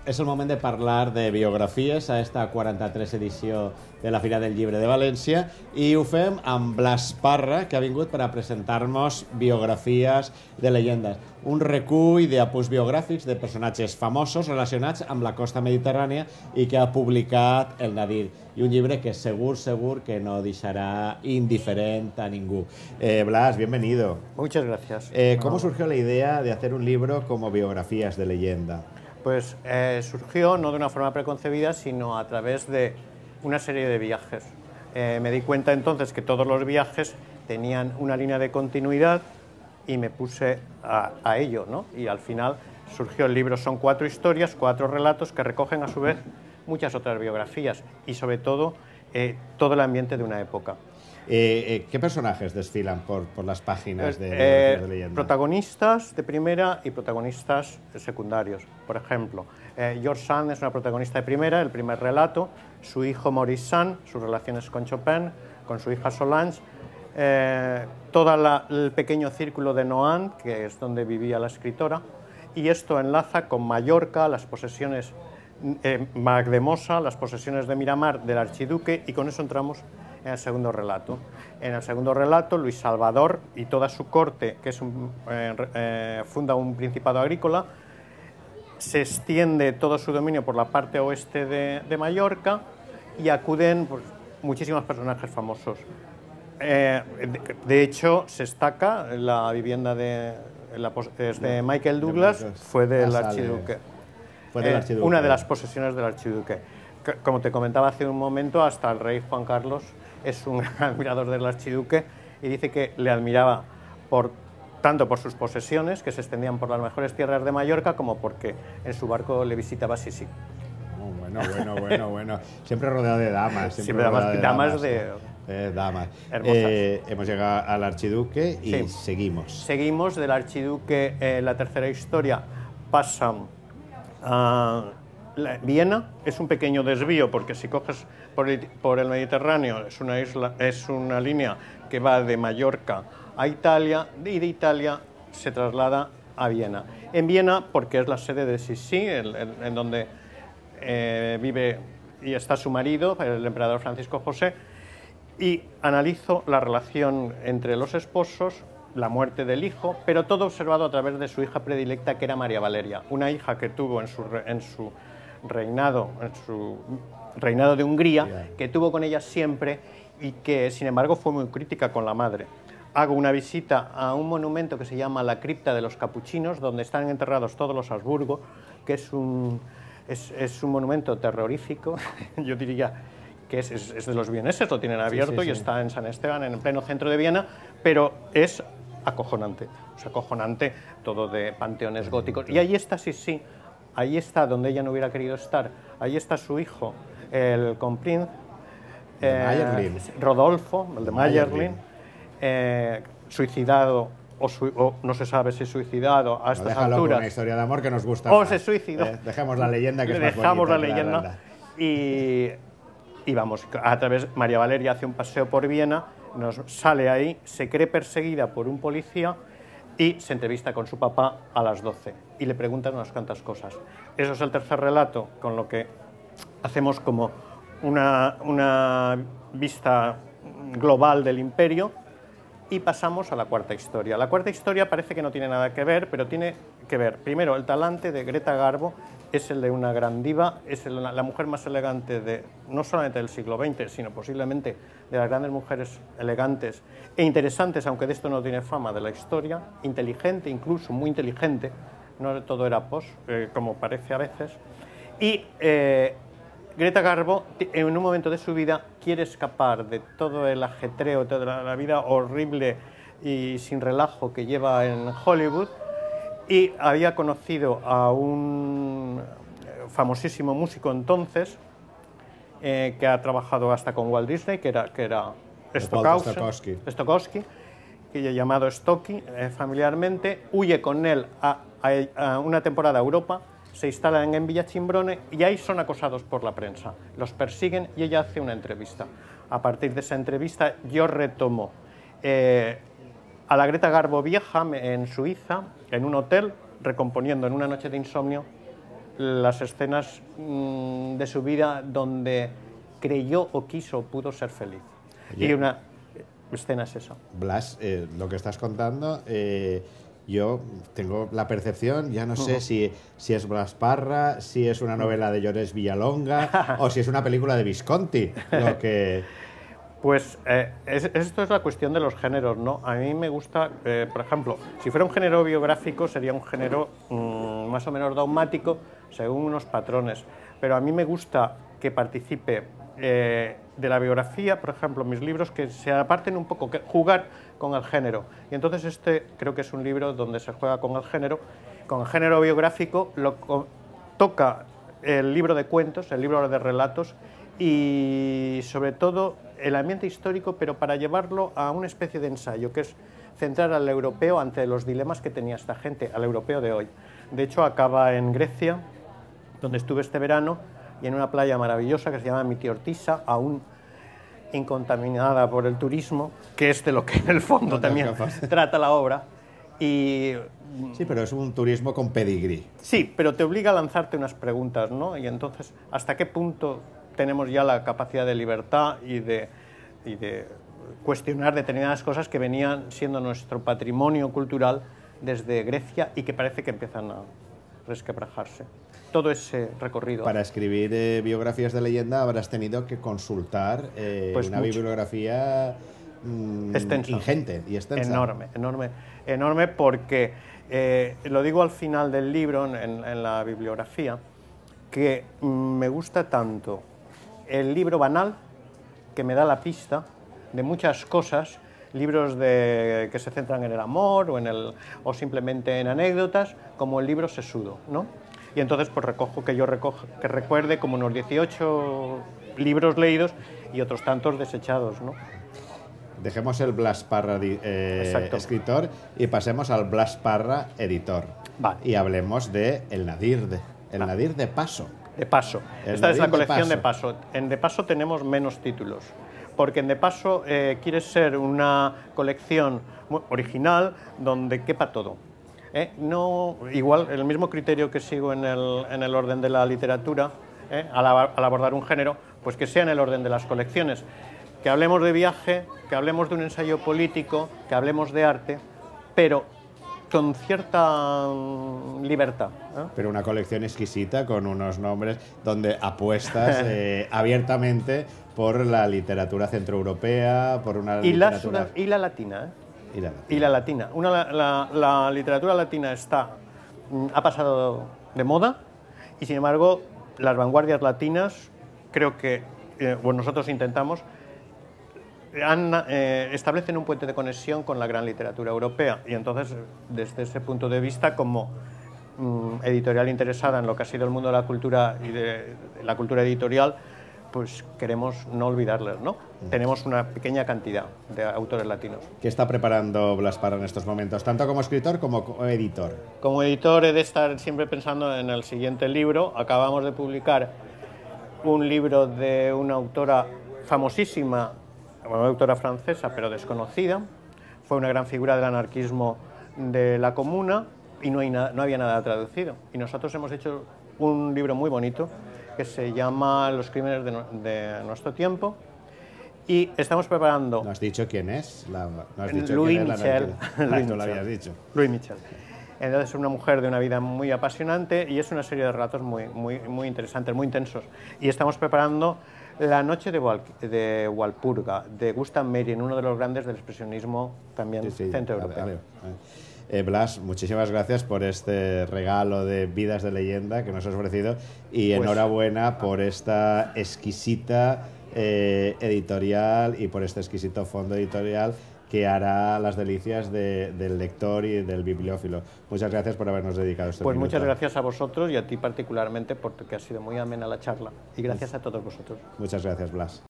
És el moment de parlar de biografies a esta 43 edició de la Fira del Llibre de València i ho fem amb Blas Parra, que ha vingut per a presentar-nos biografies de llegendes. Un recull d'apunts biogràfics de personatges famosos relacionats amb la costa mediterrània i que ha publicat El Nadir. I un llibre que segur que no deixará indiferent a ningú. Blas, bienvenido. Muchas gracias. ¿Cómo surgió la idea de hacer un libro como biografías de leyenda? Pues surgió no de una forma preconcebida, sino a través de una serie de viajes. Me di cuenta entonces que todos los viajes tenían una línea de continuidad y me puse a ello, ¿no? Y al final surgió el libro. Son 4 historias, 4 relatos que recogen a su vez muchas otras biografías y sobre todo todo el ambiente de una época. ¿Qué personajes desfilan por las páginas de leyenda? Protagonistas de primera y protagonistas secundarios. Por ejemplo, George Sand es una protagonista de primera, el primer relato, su hijo Maurice Sand, sus relaciones con Chopin, con su hija Solange, todo el pequeño círculo de Nohant, que es donde vivía la escritora, y esto enlaza con Mallorca, las posesiones Magdemosa, las posesiones de Miramar del archiduque, y con eso entramos en el segundo relato. En el segundo relato, Luis Salvador y toda su corte, que es funda un principado agrícola, se extiende todo su dominio por la parte oeste de Mallorca y acuden pues, muchísimos personajes famosos. De hecho, se destaca la vivienda de Michael Douglas, fue del archiduque. Una de las posesiones del archiduque. Como te comentaba hace un momento, hasta el rey Juan Carlos es un admirador del archiduque y dice que le admiraba tanto por sus posesiones, que se extendían por las mejores tierras de Mallorca, como porque en su barco le visitaba Sisi. Bueno. Siempre rodeado de damas. Siempre damas hermosas. Hemos llegado al archiduque y seguimos. Seguimos del archiduque. La tercera historia pasa a Viena. Es un pequeño desvío porque si coges por el Mediterráneo es una línea que va de Mallorca a Italia y de Italia se traslada a Viena. En Viena porque es la sede de Sisi, en donde vive y está su marido, el emperador Francisco José, y analizo la relación entre los esposos, la muerte del hijo, pero todo observado a través de su hija predilecta, que era María Valeria, una hija que tuvo en su reinado de Hungría, que tuvo con ella siempre y que, sin embargo, fue muy crítica con la madre. Hago una visita a un monumento que se llama la Cripta de los Capuchinos, donde están enterrados todos los Habsburgo, que es un monumento terrorífico, yo diría que es de los vieneses, lo tienen abierto y está en San Esteban, en pleno centro de Viena, pero es acojonante, todo de panteones góticos. Y ahí está Sisi, ahí está donde ella no hubiera querido estar, ahí está su hijo, el comprinz, Rodolfo, el de Mayerlin, suicidado, o no se sabe si suicidado a estas alturas. Con una historia de amor que nos gusta. O se suicidó. Dejemos la leyenda, que es más bonita. Dejamos la leyenda. Y vamos, a través, María Valeria hace un paseo por Viena, nos sale ahí, se cree perseguida por un policía y se entrevista con su papá a las 12 y le preguntan unas cuantas cosas. Eso es el tercer relato, con lo que hacemos como una vista global del imperio y pasamos a la cuarta historia. La cuarta historia parece que no tiene nada que ver, pero tiene que ver. Primero, el talante de Greta Garbo es el de una gran diva, es la mujer más elegante no solamente del siglo XX, sino posiblemente de las grandes mujeres elegantes e interesantes, aunque de esto no tiene fama, de la historia, inteligente, incluso muy inteligente, no todo era como parece a veces, y Greta Garbo, en un momento de su vida, quiere escapar de todo el ajetreo, toda la vida horrible y sin relajo que lleva en Hollywood, y había conocido a un famosísimo músico entonces, que ha trabajado hasta con Walt Disney, que era Stokowski, que llamado Stocky familiarmente, huye con él a una temporada a Europa, se instalan en Villa Chimbrone y ahí son acosados por la prensa. Los persiguen y ella hace una entrevista. A partir de esa entrevista yo retomo a la Greta Garbo vieja en Suiza, en un hotel, recomponiendo en una noche de insomnio las escenas de su vida donde creyó o quiso o pudo ser feliz. Oye, y una escena es eso. Blas, lo que estás contando, yo tengo la percepción, ya no sé si es Blas Parra, si es una novela de Llorens Villalonga o si es una película de Visconti. Lo que... Pues esto es la cuestión de los géneros, ¿no? A mí me gusta, por ejemplo, si fuera un género biográfico sería un género más o menos dogmático según unos patrones, pero a mí me gusta que participe de la biografía, por ejemplo, mis libros que se aparten un poco, que jugar con el género. Y entonces este creo que es un libro donde se juega con el género biográfico, toca el libro de cuentos, el libro de relatos y sobre todo el ambiente histórico, pero para llevarlo a una especie de ensayo, que es centrar al europeo ante los dilemas que tenía esta gente, al europeo de hoy. De hecho, acaba en Grecia, donde estuve este verano, y en una playa maravillosa que se llama Mitiortisa, aún incontaminada por el turismo, que es de lo que en el fondo también trata la obra. Y sí, pero es un turismo con pedigrí. Sí, pero te obliga a lanzarte unas preguntas, ¿no? Y entonces, ¿hasta qué punto tenemos ya la capacidad de libertad y de cuestionar determinadas cosas que venían siendo nuestro patrimonio cultural desde Grecia y que parece que empiezan a resquebrajarse? Todo ese recorrido. Para escribir biografías de leyenda habrás tenido que consultar pues una bibliografía extensa, ingente y extensa. Enorme porque, lo digo al final del libro, en la bibliografía, que me gusta tanto el libro banal, que me da la pista de muchas cosas, libros que se centran en el amor o simplemente en anécdotas, como el libro sesudo, ¿no? Y entonces pues que recuerde como unos 18 libros leídos y otros tantos desechados, ¿no? Dejemos el Blas Parra escritor y pasemos al Blas Parra editor. Vale. Y hablemos de El Nadir, Nadir de Paso. De Paso. Esta es la colección de Paso. En De Paso tenemos menos títulos, porque en De Paso quiere ser una colección original donde quepa todo. No, igual, el mismo criterio que sigo en el orden de la literatura, al abordar un género, pues que sea en el orden de las colecciones. Que hablemos de viaje, que hablemos de un ensayo político, que hablemos de arte, pero con cierta libertad. Pero una colección exquisita con unos nombres donde apuestas abiertamente por la literatura centroeuropea, por una literatura... Y la latina, Y la latina. La literatura latina ha pasado de moda y, sin embargo, las vanguardias latinas, creo que nosotros intentamos, establecen un puente de conexión con la gran literatura europea. Y entonces, desde ese punto de vista, como editorial interesada en lo que ha sido el mundo de la cultura y de la cultura editorial, pues queremos no olvidarles, ¿no? Tenemos una pequeña cantidad de autores latinos. ¿Qué está preparando Blas Parra en estos momentos, tanto como escritor como editor? Como editor he de estar siempre pensando en el siguiente libro. Acabamos de publicar un libro de una autora famosísima, una autora francesa, pero desconocida. Fue una gran figura del anarquismo de la Comuna y no había nada traducido. Y nosotros hemos hecho un libro muy bonito que se llama Los crímenes de nuestro tiempo, y estamos preparando... ¿No has dicho quién es? Louis Michel. No lo habías dicho. Louis Michel. Entonces es una mujer de una vida muy apasionante y es una serie de relatos muy interesantes, muy intensos. Y estamos preparando La noche de Walpurga, de Gustav Meyrink, uno de los grandes del expresionismo también centroeuropeo. Blas, muchísimas gracias por este regalo de Vidas de Leyenda que nos has ofrecido y enhorabuena por esta exquisita editorial y por este exquisito fondo editorial que hará las delicias del lector y del bibliófilo. Muchas gracias por habernos dedicado este minuto. Muchas gracias a vosotros y a ti particularmente porque ha sido muy amena la charla, y gracias a todos vosotros. Muchas gracias, Blas.